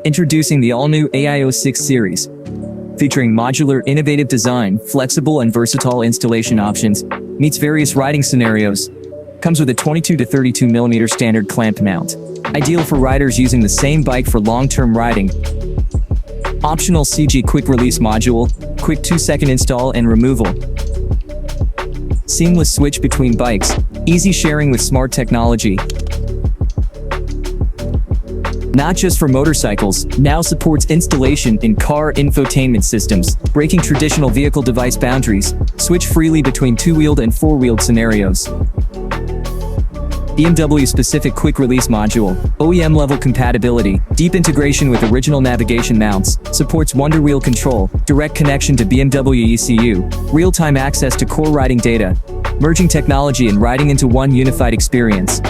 Introducing the all-new AIO-6 series. Featuring modular, innovative design, flexible and versatile installation options, meets various riding scenarios. Comes with a 22 to 32 mm standard clamp mount. Ideal for riders using the same bike for long-term riding. Optional CHIGEE quick release module, quick 2-second install and removal. Seamless switch between bikes, easy sharing with smart technology. Not just for motorcycles, now supports installation in car infotainment systems, breaking traditional vehicle device boundaries. Switch freely between two-wheeled and four-wheeled scenarios. BMW-specific quick-release module, OEM-level compatibility, deep integration with original navigation mounts, supports wonder-wheel control, direct connection to BMW ECU, real-time access to core riding data, merging technology and riding into one unified experience.